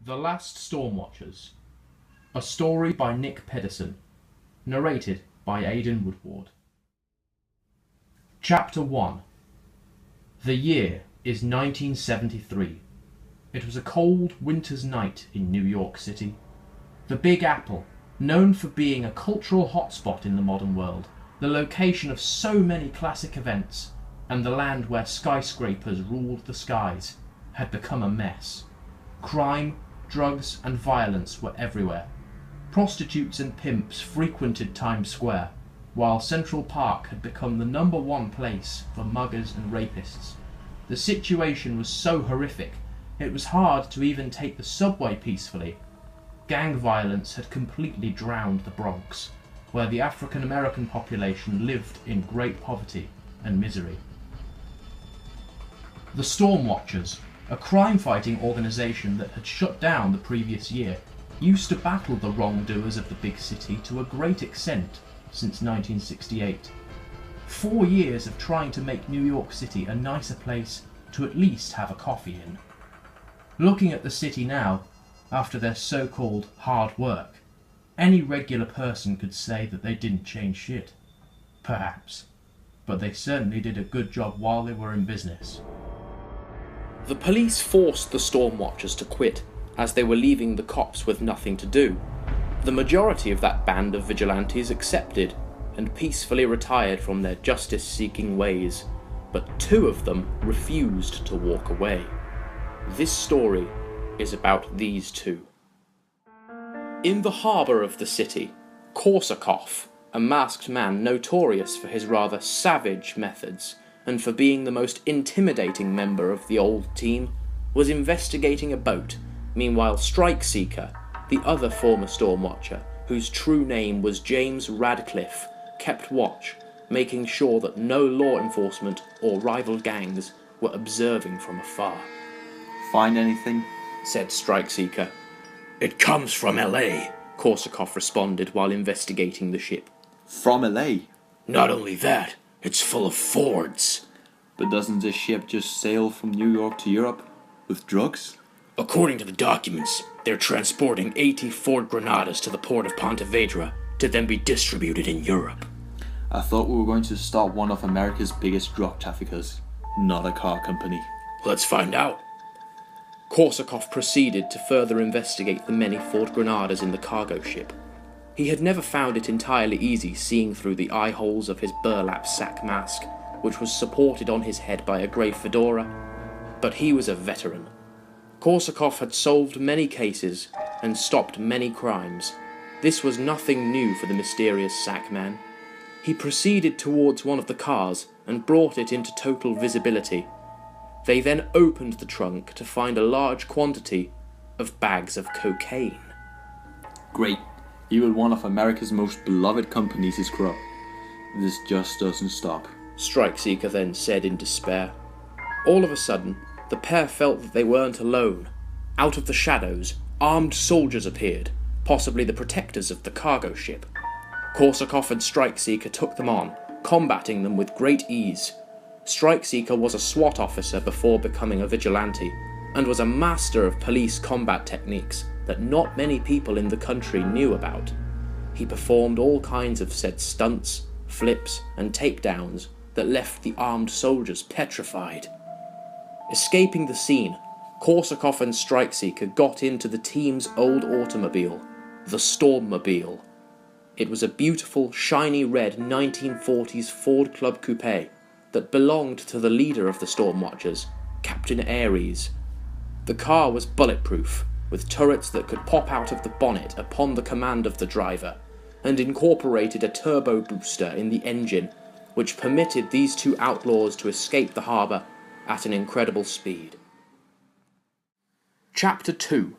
The Last Stormwatchers. A story by Nick Pedersen. Narrated by Aydan Woodward. Chapter 1. The year is 1973. It was a cold winter's night in New York City. The Big Apple, known for being a cultural hotspot in the modern world, the location of so many classic events, and the land where skyscrapers ruled the skies, had become a mess. Crime, drugs and violence were everywhere. Prostitutes and pimps frequented Times Square, while Central Park had become the #1 place for muggers and rapists. The situation was so horrific, it was hard to even take the subway peacefully. Gang violence had completely drowned the Bronx, where the African American population lived in great poverty and misery. The Stormwatchers, a crime-fighting organisation that had shut down the previous year, used to battle the wrongdoers of the big city to a great extent since 1968. 4 years of trying to make New York City a nicer place to at least have a coffee in. Looking at the city now, after their so-called hard work, any regular person could say that they didn't change shit. Perhaps. But they certainly did a good job while they were in business. The police forced the Stormwatchers to quit, as they were leaving the cops with nothing to do. The majority of that band of vigilantes accepted, and peacefully retired from their justice-seeking ways, but 2 of them refused to walk away. This story is about these 2. In the harbour of the city, Korsakoff, a masked man notorious for his rather savage methods, and for being the most intimidating member of the old team, was investigating a boat. Meanwhile, Strikeseeker, the other former Stormwatcher, whose true name was James Radcliffe, kept watch, making sure that no law enforcement or rival gangs were observing from afar. "Find anything?" said Strikeseeker. "It comes from LA, Korsakoff responded while investigating the ship. "From LA? Not only that, it's full of Fords." But doesn't this ship just sail from New York to Europe with drugs? According to the documents, they're transporting 80 Ford Granadas to the port of Pontevedra to then be distributed in Europe. I thought we were going to stop one of America's biggest drug traffickers, not a car company. Let's find out. Korsakoff proceeded to further investigate the many Ford Granadas in the cargo ship. He had never found it entirely easy seeing through the eye holes of his burlap sack mask, which was supported on his head by a grey fedora, but he was a veteran. Korsakoff had solved many cases and stopped many crimes. This was nothing new for the mysterious sack man. He proceeded towards one of the cars and brought it into total visibility. They then opened the trunk to find a large quantity of bags of cocaine. Great. Even one of America's most beloved companies is corrupt. This just doesn't stop. Strikeseeker then said in despair. All of a sudden, the pair felt that they weren't alone. Out of the shadows, armed soldiers appeared, possibly the protectors of the cargo ship. Korsakoff and Strikeseeker took them on, combating them with great ease. Strikeseeker was a SWAT officer before becoming a vigilante, and was a master of police combat techniques that not many people in the country knew about. He performed all kinds of said stunts, flips, and takedowns that left the armed soldiers petrified. Escaping the scene, Korsakoff and Strikeseeker got into the team's old automobile, the Stormmobile. It was a beautiful, shiny red 1940s Ford Club Coupe that belonged to the leader of the Stormwatchers, Captain Aries. The car was bulletproof, with turrets that could pop out of the bonnet upon the command of the driver, and incorporated a turbo booster in the engine, which permitted these 2 outlaws to escape the harbour at an incredible speed. Chapter 2.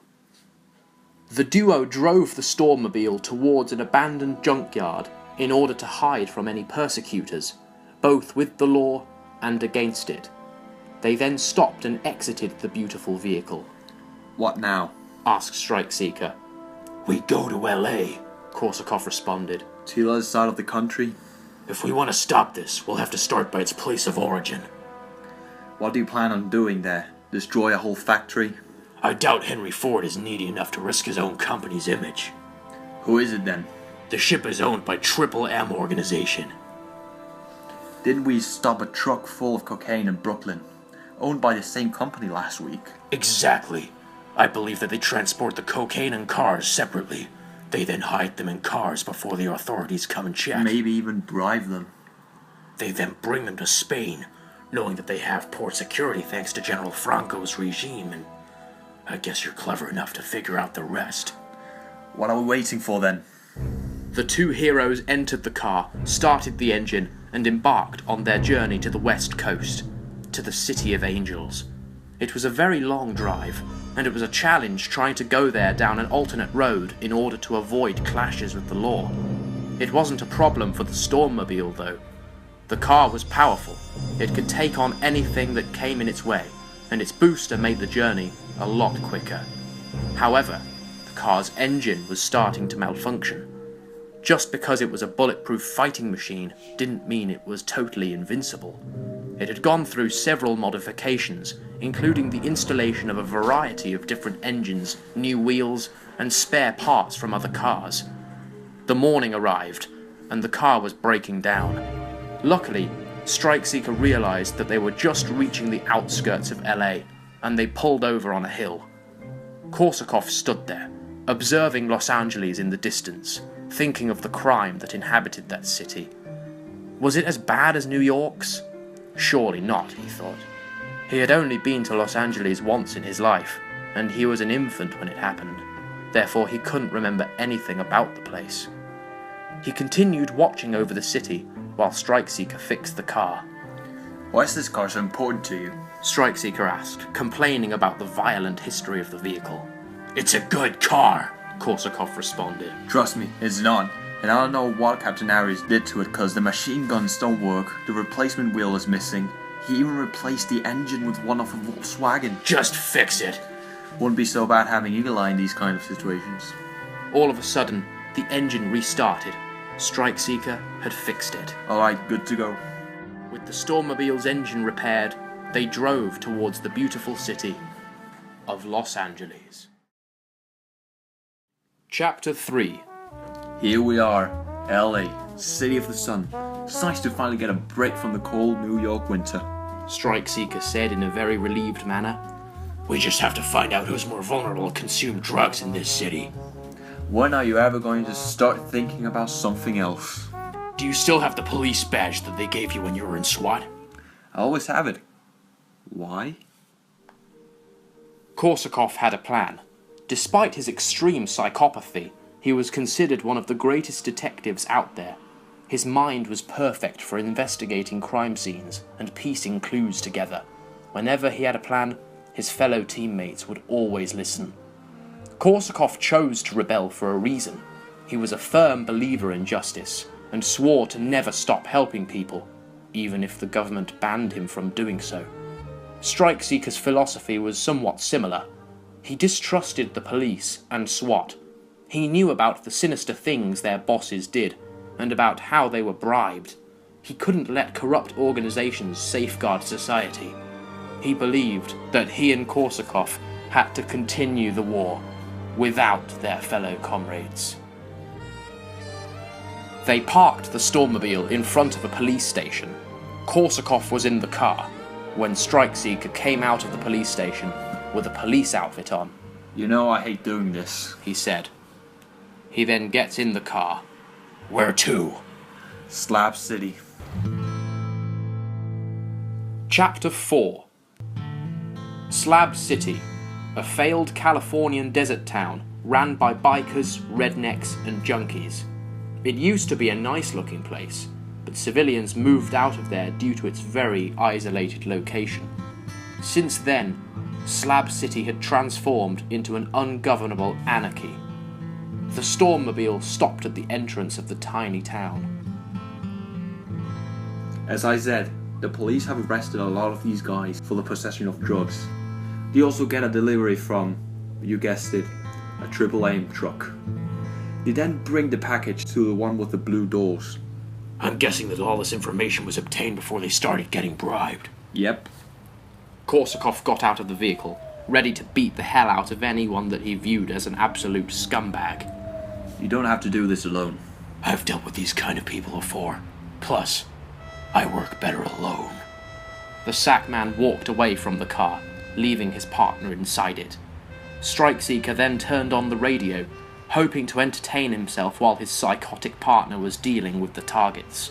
The duo drove the Stormmobile towards an abandoned junkyard in order to hide from any persecutors, both with the law and against it. They then stopped and exited the beautiful vehicle. "What now?" asked Strikeseeker. "We go to LA, Korsakoff responded. "To the other side of the country?" "If we want to stop this, we'll have to start by its place of origin." "What do you plan on doing there? Destroy a whole factory?" I doubt Henry Ford is needy enough to risk his own company's image. Who is it then? The ship is owned by Triple M Organization. Didn't we stop a truck full of cocaine in Brooklyn, owned by the same company last week? Exactly. I believe that they transport the cocaine in cars separately. They then hide them in cars before the authorities come and check. Maybe even bribe them. They then bring them to Spain, knowing that they have port security thanks to General Franco's regime, and I guess you're clever enough to figure out the rest. What are we waiting for then? The two heroes entered the car, started the engine, and embarked on their journey to the west coast, to the City of Angels. It was a very long drive, and it was a challenge trying to go there down an alternate road in order to avoid clashes with the law. It wasn't a problem for the Stormmobile, though. The car was powerful. It could take on anything that came in its way, and its booster made the journey a lot quicker. However, the car's engine was starting to malfunction. Just because it was a bulletproof fighting machine didn't mean it was totally invincible. It had gone through several modifications, including the installation of a variety of different engines, new wheels, and spare parts from other cars. The morning arrived, and the car was breaking down. Luckily, Strikeseeker realized that they were just reaching the outskirts of LA, and they pulled over on a hill. Korsakoff stood there, observing Los Angeles in the distance, thinking of the crime that inhabited that city. Was it as bad as New York's? Surely not, he thought. He had only been to Los Angeles once in his life, and he was an infant when it happened. Therefore, he couldn't remember anything about the place. He continued watching over the city while Strikeseeker fixed the car. Why is this car so important to you? Strikeseeker asked, complaining about the violent history of the vehicle. It's a good car, Korsakoff responded. Trust me, it's not. And I don't know what Captain Harris did to it, cause the machine guns don't work, the replacement wheel is missing. He even replaced the engine with one off a Volkswagen. Just fix it. Wouldn't be so bad having Eagle Eye in these kind of situations. All of a sudden, the engine restarted. Strikeseeker had fixed it. Alright, good to go. With the Stormmobile's engine repaired, they drove towards the beautiful city of Los Angeles. Chapter 3. Here we are, LA, City of the Sun. It's nice to finally get a break from the cold New York winter. Strikeseeker said in a very relieved manner. We just have to find out who's more vulnerable to consume drugs in this city. When are you ever going to start thinking about something else? Do you still have the police badge that they gave you when you were in SWAT? I always have it. Why? Korsakoff had a plan. Despite his extreme psychopathy, he was considered one of the greatest detectives out there. His mind was perfect for investigating crime scenes and piecing clues together. Whenever he had a plan, his fellow teammates would always listen. Korsakoff chose to rebel for a reason. He was a firm believer in justice, and swore to never stop helping people, even if the government banned him from doing so. Strikeseeker's philosophy was somewhat similar. He distrusted the police and SWAT. He knew about the sinister things their bosses did, and about how they were bribed. He couldn't let corrupt organizations safeguard society. He believed that he and Korsakoff had to continue the war without their fellow comrades. They parked the Stormmobile in front of a police station. Korsakoff was in the car when Strikeseeker came out of the police station with a police outfit on. You know I hate doing this, he said. He then gets in the car. Where to? Slab City. Chapter 4. Slab City, a failed Californian desert town ran by bikers, rednecks, and junkies. It used to be a nice-looking place, but civilians moved out of there due to its very isolated location. Since then, Slab City had transformed into an ungovernable anarchy. The Stormmobile stopped at the entrance of the tiny town. As I said, the police have arrested a lot of these guys for the possession of drugs. They also get a delivery from, you guessed it, a AAA truck. They then bring the package to the one with the blue doors. I'm guessing that all this information was obtained before they started getting bribed. Yep. Korsakoff got out of the vehicle ready to beat the hell out of anyone that he viewed as an absolute scumbag. You don't have to do this alone. I've dealt with these kind of people before. Plus, I work better alone. The sackman walked away from the car, leaving his partner inside it. Strikeseeker then turned on the radio, hoping to entertain himself while his psychotic partner was dealing with the targets.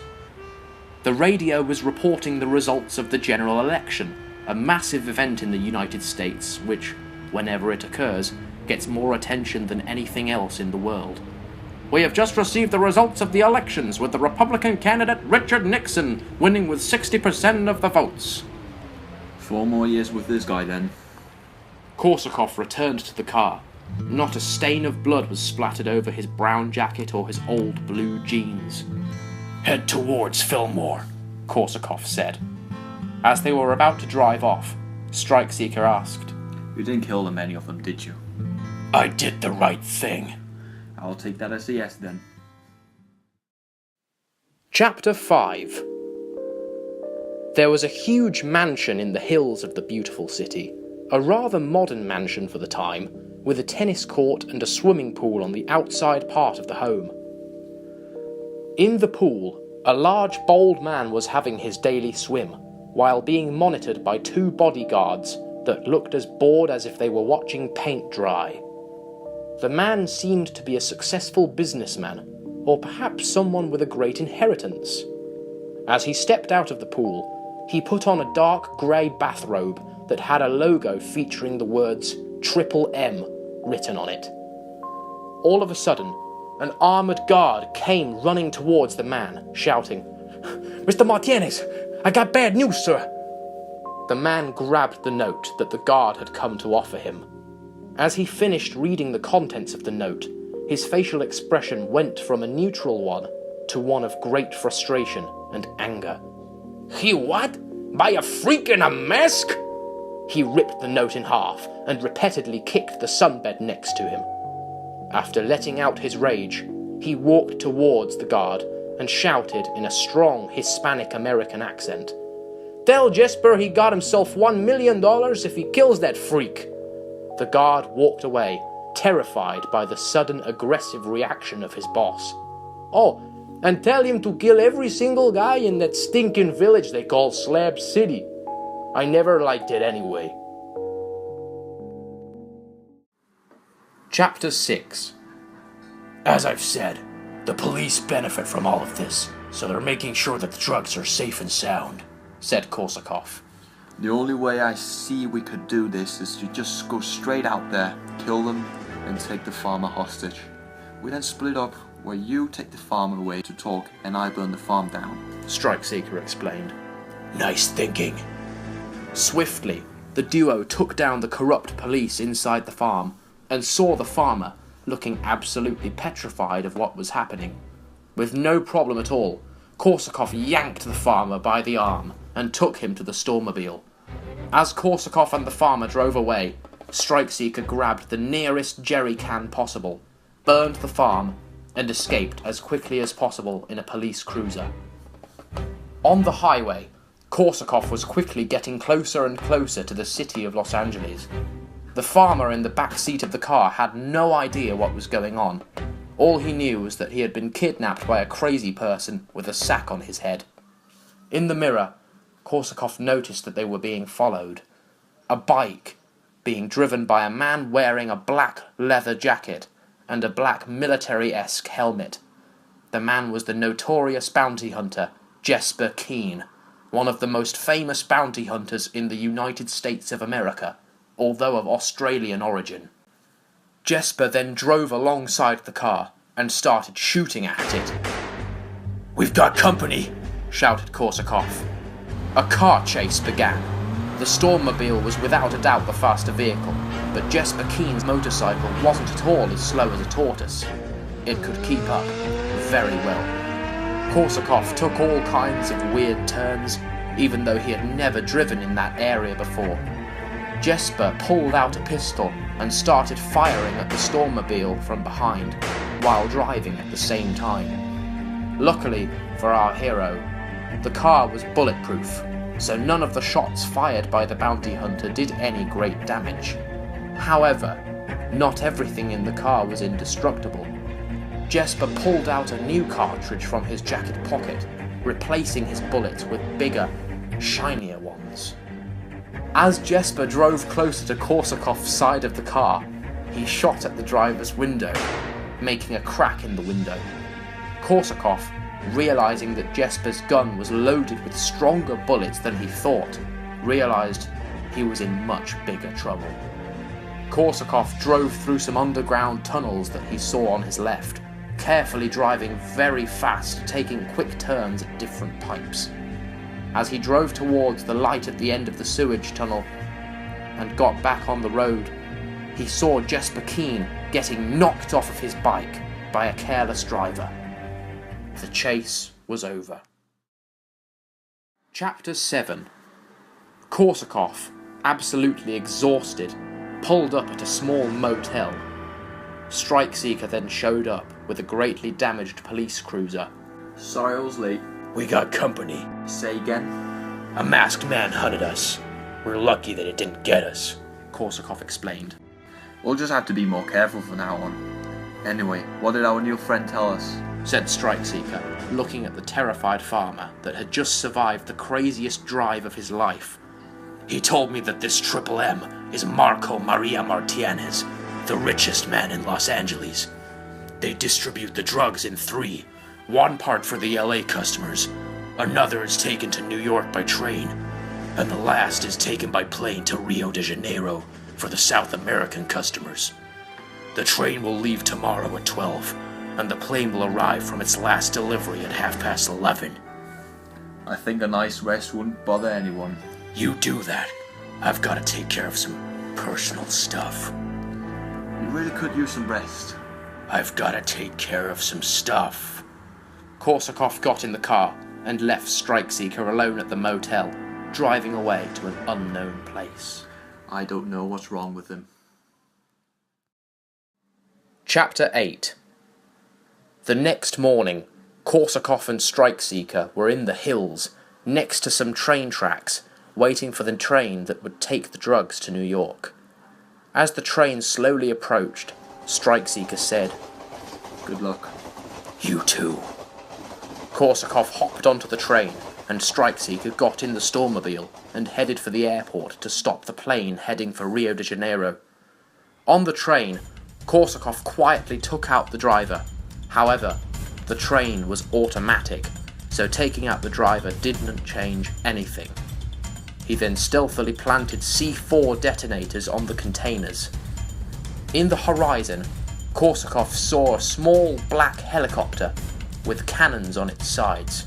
The radio was reporting the results of the general election, a massive event in the United States which, whenever it occurs, gets more attention than anything else in the world. We have just received the results of the elections, with the Republican candidate Richard Nixon winning with 60% of the votes. 4 more years with this guy then. Korsakoff returned to the car. Not a stain of blood was splattered over his brown jacket or his old blue jeans. Head towards Fillmore, Korsakoff said. As they were about to drive off, Strikeseeker asked, You didn't kill them, any of them, did you? I did the right thing. I'll take that as a yes then. Chapter 5. There was a huge mansion in the hills of the beautiful city, a rather modern mansion for the time, with a tennis court and a swimming pool on the outside part of the home. In the pool, a large, bold man was having his daily swim, while being monitored by 2 bodyguards that looked as bored as if they were watching paint dry. The man seemed to be a successful businessman, or perhaps someone with a great inheritance. As he stepped out of the pool, he put on a dark grey bathrobe that had a logo featuring the words Triple M written on it. All of a sudden, an armoured guard came running towards the man, shouting, "Mr. Martinez, I got bad news, sir." The man grabbed the note that the guard had come to offer him. As he finished reading the contents of the note, his facial expression went from a neutral one to one of great frustration and anger. "He what? Buy a freak in a mask?" He ripped the note in half and repeatedly kicked the sunbed next to him. After letting out his rage, he walked towards the guard and shouted in a strong Hispanic-American accent, "Tell Jesper he got himself $1 million if he kills that freak." The guard walked away, terrified by the sudden aggressive reaction of his boss. "Oh, and tell him to kill every single guy in that stinking village they call Slab City. I never liked it anyway." Chapter 6. As I've said, the police benefit from all of this, so they're making sure that the drugs are safe and sound, said Korsakoff. The only way I see we could do this is to just go straight out there, kill them, and take the farmer hostage. We then split up, where you take the farmer away to talk, and I burn the farm down, Strikeseeker explained. Nice thinking. Swiftly, the duo took down the corrupt police inside the farm, and saw the farmer, looking absolutely petrified of what was happening. With no problem at all, Korsakoff yanked the farmer by the arm and took him to the Stormobile. As Korsakoff and the farmer drove away, Strikeseeker grabbed the nearest jerry can possible, burned the farm, and escaped as quickly as possible in a police cruiser. On the highway, Korsakoff was quickly getting closer and closer to the city of Los Angeles. The farmer in the back seat of the car had no idea what was going on. All he knew was that he had been kidnapped by a crazy person with a sack on his head. In the mirror, Korsakoff noticed that they were being followed. A bike, being driven by a man wearing a black leather jacket and a black military-esque helmet. The man was the notorious bounty hunter, Jesper Keene, one of the most famous bounty hunters in the United States of America, although of Australian origin. Jesper then drove alongside the car and started shooting at it. "We've got company," shouted Korsakoff. A car chase began. The Stormobile was without a doubt the faster vehicle, but Jesper Keene's motorcycle wasn't at all as slow as a tortoise. It could keep up very well. Korsakoff took all kinds of weird turns, even though he had never driven in that area before. Jesper pulled out a pistol and started firing at the Stormobile from behind, while driving at the same time. Luckily for our hero, the car was bulletproof, so none of the shots fired by the bounty hunter did any great damage. However, not everything in the car was indestructible. Jesper pulled out a new cartridge from his jacket pocket, replacing his bullets with bigger, shinier ones. As Jesper drove closer to Korsakoff's side of the car, he shot at the driver's window, making a crack in the window. Korsakoff, realizing that Jesper's gun was loaded with stronger bullets than he thought, realized he was in much bigger trouble. Korsakoff drove through some underground tunnels that he saw on his left, carefully driving very fast, taking quick turns at different pipes. As he drove towards the light at the end of the sewage tunnel and got back on the road, he saw Jesper Keane getting knocked off of his bike by a careless driver. The chase was over. Chapter 7. Korsakoff, absolutely exhausted, pulled up at a small motel. Strikeseeker then showed up with a greatly damaged police cruiser. Sorry I was late. We got company. Say again? A masked man hunted us. We're lucky that it didn't get us, Korsakoff explained. We'll just have to be more careful from now on. Anyway, what did our new friend tell us? Said Strikeseeker, looking at the terrified farmer that had just survived the craziest drive of his life. He told me that this Triple M is Marco Maria Martínez, the richest man in Los Angeles. They distribute the drugs in 3. One part for the LA customers, another is taken to New York by train, and the last is taken by plane to Rio de Janeiro for the South American customers. The train will leave tomorrow at 12, and the plane will arrive from its last delivery at 11:30. I think a nice rest wouldn't bother anyone. You do that. I've got to take care of some personal stuff. You really could use some rest. I've got to take care of some stuff. Korsakoff got in the car and left Strikeseeker alone at the motel, driving away to an unknown place. I don't know what's wrong with him. Chapter 8. The next morning, Korsakoff and Strikeseeker were in the hills, next to some train tracks, waiting for the train that would take the drugs to New York. As the train slowly approached, Strikeseeker said, Good luck. You too. Korsakoff hopped onto the train, and Strikeseeker got in the Stormobile and headed for the airport to stop the plane heading for Rio de Janeiro. On the train, Korsakoff quietly took out the driver. However, the train was automatic, so taking out the driver didn't change anything. He then stealthily planted C4 detonators on the containers. In the horizon, Korsakoff saw a small black helicopter with cannons on its sides.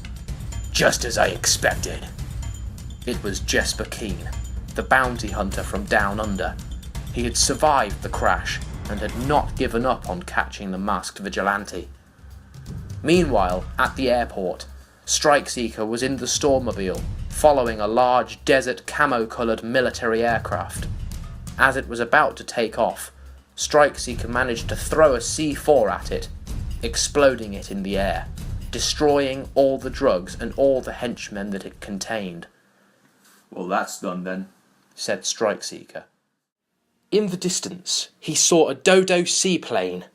Just as I expected. It was Jesper Keane, the bounty hunter from Down Under. He had survived the crash and had not given up on catching the masked vigilante. Meanwhile, at the airport, Strikeseeker was in the Stormobile, following a large desert camo-coloured military aircraft. As it was about to take off, Strikeseeker managed to throw a C4 at it, exploding it in the air, destroying all the drugs and all the henchmen that it contained. Well, that's done then, said Strikeseeker. In the distance, he saw a Dodo seaplane.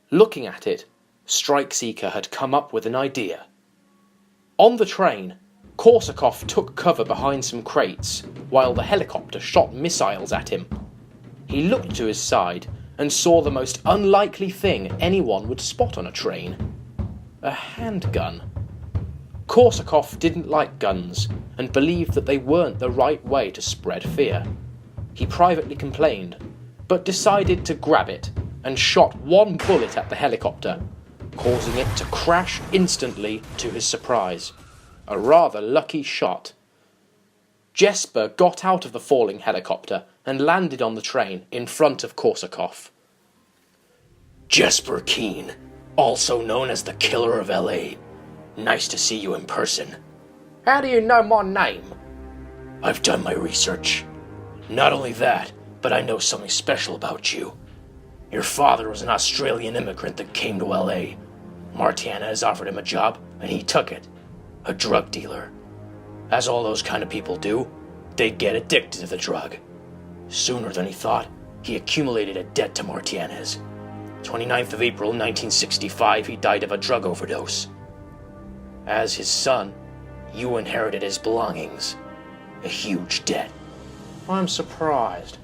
Looking at it, Strikeseeker had come up with an idea. On the train, Korsakoff took cover behind some crates, while the helicopter shot missiles at him. He looked to his side and saw the most unlikely thing anyone would spot on a train. A handgun. Korsakoff didn't like guns, and believed that they weren't the right way to spread fear. He privately complained, but decided to grab it, and shot one bullet at the helicopter, causing it to crash instantly to his surprise. A rather lucky shot. Jesper got out of the falling helicopter and landed on the train in front of Korsakoff. Jesper Keane, also known as the Killer of LA. Nice to see you in person. How do you know my name? I've done my research. Not only that, but I know something special about you. Your father was an Australian immigrant that came to LA. Martínez offered him a job, and he took it. A drug dealer. As all those kind of people do, they'd get addicted to the drug. Sooner than he thought, he accumulated a debt to Martínez. 29th of April 1965, he died of a drug overdose. As his son, you inherited his belongings. A huge debt. I'm surprised.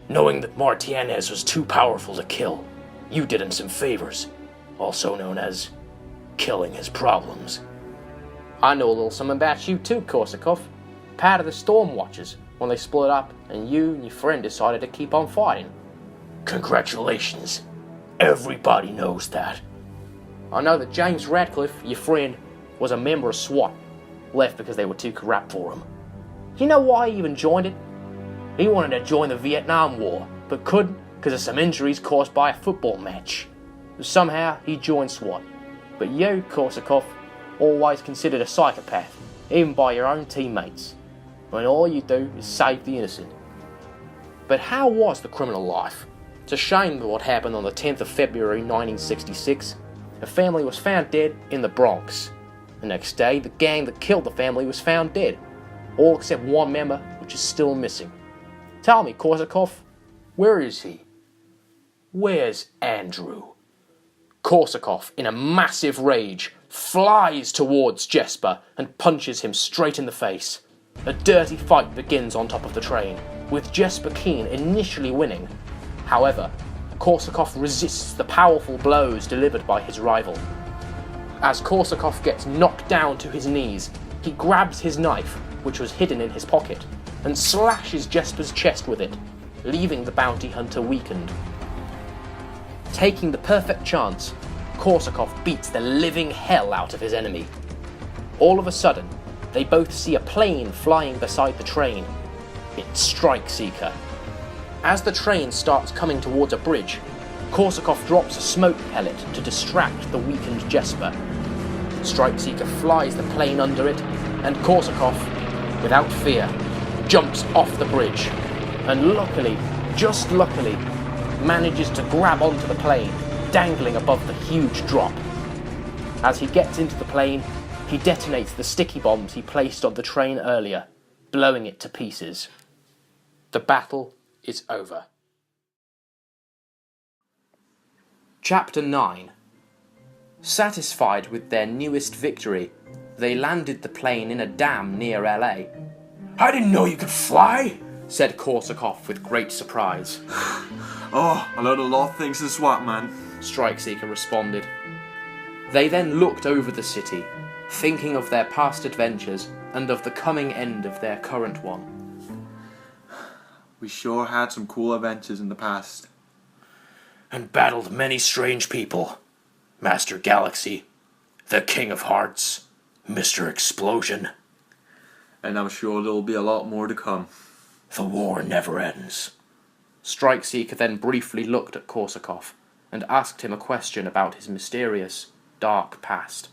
Knowing that Martínez was too powerful to kill, you did him some favors, also known as killing his problems. I know a little something about you too, Korsakoff. Part of the Stormwatchers, when they split up and you and your friend decided to keep on fighting. Congratulations. Everybody knows that. I know that James Radcliffe, your friend, was a member of SWAT. Left because they were too corrupt for him. You know why he even joined it? He wanted to join the Vietnam War, but couldn't because of some injuries caused by a football match. Somehow he joined SWAT. But you, Korsakoff, always considered a psychopath, even by your own teammates, when all you do is save the innocent. But how was the criminal life? It's a shame that what happened on the 10th of February 1966. A family was found dead in the Bronx. The next day, the gang that killed the family was found dead, all except one member, which is still missing. Tell me, Korsakoff, where is he? Where's Andrew? Korsakoff, in a massive rage, flies towards Jesper and punches him straight in the face. A dirty fight begins on top of the train, with Jesper Keen initially winning. However, Korsakoff resists the powerful blows delivered by his rival. As Korsakoff gets knocked down to his knees, he grabs his knife, which was hidden in his pocket, and slashes Jesper's chest with it, leaving the bounty hunter weakened. Taking the perfect chance, Korsakoff beats the living hell out of his enemy. All of a sudden, they both see a plane flying beside the train. It's Strikeseeker. As the train starts coming towards a bridge, Korsakoff drops a smoke pellet to distract the weakened Jesper. Strikeseeker flies the plane under it, and Korsakoff, without fear, jumps off the bridge, and luckily, just luckily, manages to grab onto the plane, dangling above the huge drop. As he gets into the plane, he detonates the sticky bombs he placed on the train earlier, blowing it to pieces. The battle is over. Chapter 9. Satisfied with their newest victory, they landed the plane in a dam near LA. I didn't know you could fly, said Korsakoff with great surprise. Oh, I learned a lot of things in SWAT, man. Strikeseeker responded. They then looked over the city, thinking of their past adventures and of the coming end of their current one. We sure had some cool adventures in the past. And battled many strange people. Master Galaxy, the King of Hearts, Mr. Explosion. And I'm sure there'll be a lot more to come. The war never ends. Strikeseeker then briefly looked at Korsakoff and asked him a question about his mysterious, dark past,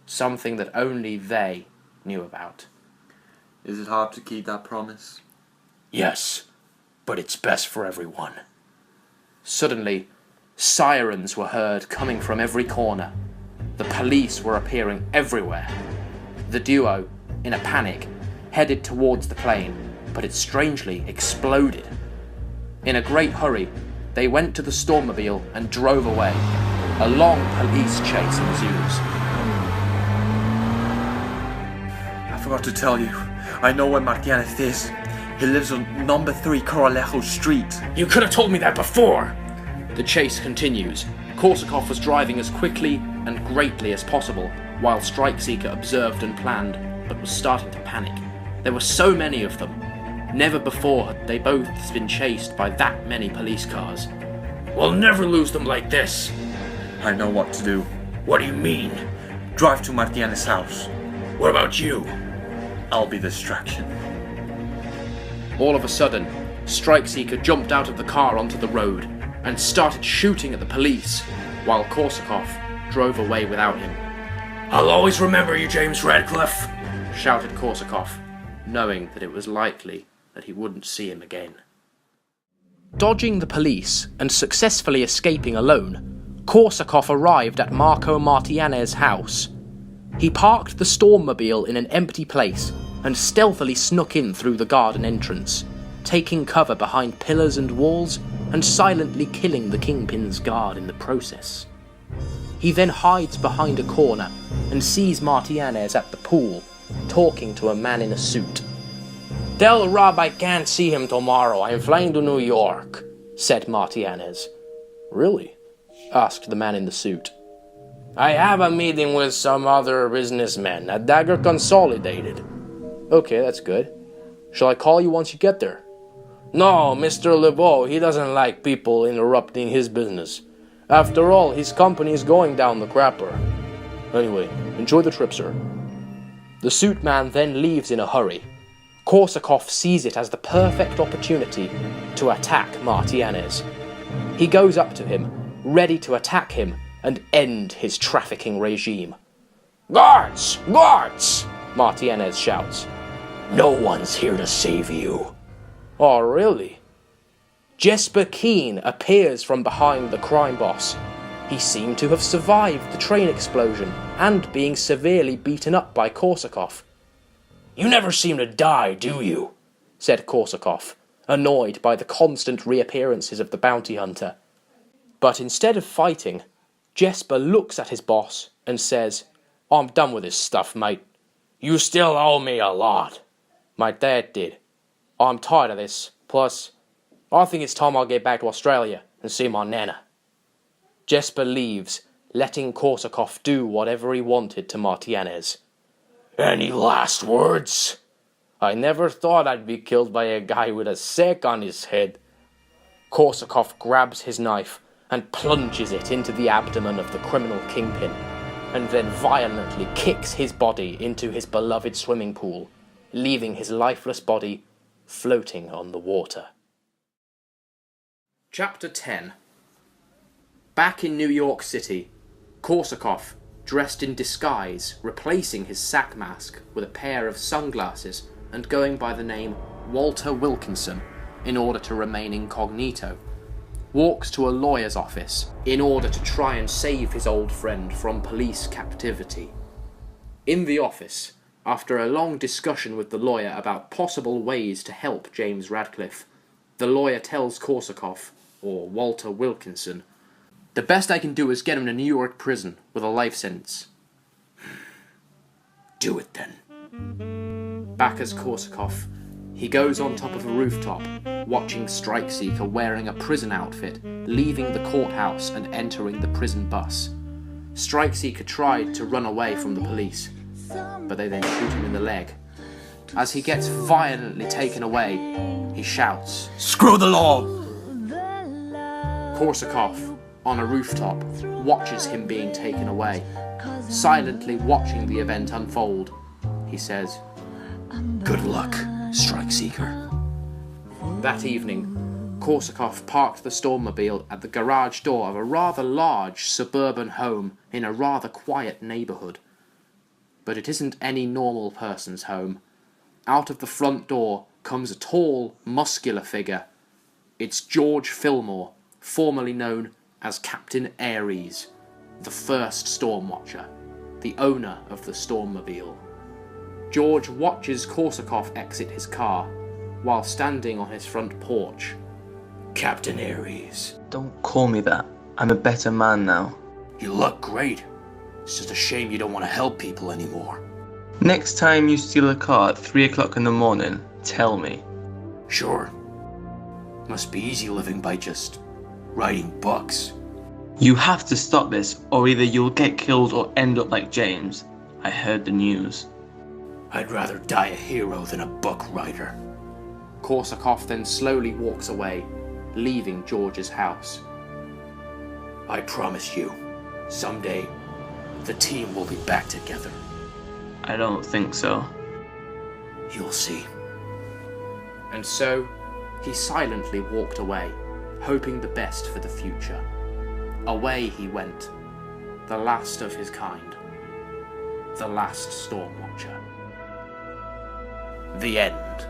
something that only they knew about. Is it hard to keep that promise? Yes, but it's best for everyone. Suddenly, sirens were heard coming from every corner. The police were appearing everywhere. The duo, in a panic, headed towards the plane, but it strangely exploded. In a great hurry, they went to the Stormobile and drove away. A long police chase ensues. I forgot to tell you, I know where Martínez is. He lives on number 3 Coralejo Street. You could have told me that before. The chase continues. Korsakoff was driving as quickly and greatly as possible, while Strikeseeker observed and planned, but was starting to panic. There were so many of them. Never before had they both been chased by that many police cars. We'll never lose them like this. I know what to do. What do you mean? Drive to Martínez's house. What about you? I'll be the distraction. All of a sudden, Strikeseeker jumped out of the car onto the road and started shooting at the police, while Korsakoff drove away without him. I'll always remember you, James Radcliffe, shouted Korsakoff, knowing that it was likely that he wouldn't see him again. Dodging the police and successfully escaping alone, Korsakoff arrived at Marco Martínez's house. He parked the Stormmobile in an empty place and stealthily snuck in through the garden entrance, taking cover behind pillars and walls and silently killing the Kingpin's guard in the process. He then hides behind a corner and sees Martínez at the pool, talking to a man in a suit. "Tell Rob I can't see him tomorrow, I'm flying to New York," said Martínez. "Really?" asked the man in the suit. "I have a meeting with some other businessmen at Dagger Consolidated." "Okay, that's good. Shall I call you once you get there?" "No, Mr. LeBeau, he doesn't like people interrupting his business. After all, his company is going down the crapper." "Anyway, enjoy the trip, sir." The suit man then leaves in a hurry. Korsakoff sees it as the perfect opportunity to attack Martínez. He goes up to him, ready to attack him and end his trafficking regime. Guards! Guards! Martínez shouts. No one's here to save you. Oh, really? Jesper Keane appears from behind the crime boss. He seemed to have survived the train explosion and being severely beaten up by Korsakoff. You never seem to die, do you? Said Korsakoff, annoyed by the constant reappearances of the bounty hunter. But instead of fighting, Jesper looks at his boss and says, I'm done with this stuff, mate. You still owe me a lot. My dad did. I'm tired of this. Plus, I think it's time I get back to Australia and see my nana. Jesper leaves, letting Korsakoff do whatever he wanted to Martínez. Any last words? I never thought I'd be killed by a guy with a sack on his head. Korsakoff grabs his knife and plunges it into the abdomen of the criminal kingpin, and then violently kicks his body into his beloved swimming pool, leaving his lifeless body floating on the water. Chapter 10. Back in New York City, Korsakoff, dressed in disguise, replacing his sack mask with a pair of sunglasses and going by the name Walter Wilkinson in order to remain incognito, walks to a lawyer's office in order to try and save his old friend from police captivity. In the office, after a long discussion with the lawyer about possible ways to help James Radcliffe, the lawyer tells Korsakoff, or Walter Wilkinson, the best I can do is get him to New York prison with a life sentence. Do it then. Back as Korsakoff, he goes on top of a rooftop, watching Strikeseeker wearing a prison outfit, leaving the courthouse and entering the prison bus. Strikeseeker tried to run away from the police, but they then shoot him in the leg. As he gets violently taken away, he shouts, Screw the law! Korsakoff, on a rooftop, watches him being taken away. Silently watching the event unfold, he says, Good luck, Strikeseeker. That evening, Korsakoff parked the Stormmobile at the garage door of a rather large suburban home in a rather quiet neighbourhood. But it isn't any normal person's home. Out of the front door comes a tall, muscular figure. It's George Fillmore, formerly known as Captain Ares, the first Stormwatcher, the owner of the Stormmobile. George watches Korsakoff exit his car, while standing on his front porch. Captain Ares. Don't call me that. I'm a better man now. You look great. It's just a shame you don't want to help people anymore. Next time you steal a car at 3 o'clock in the morning, tell me. Sure. Must be easy living by just writing books. You have to stop this, or either you'll get killed or end up like James. I heard the news. I'd rather die a hero than a book writer. Korsakoff then slowly walks away, leaving George's house. I promise you, someday, the team will be back together. I don't think so. You'll see. And so, he silently walked away, hoping the best for the future. Away he went, the last of his kind, the last Stormwatcher. The end.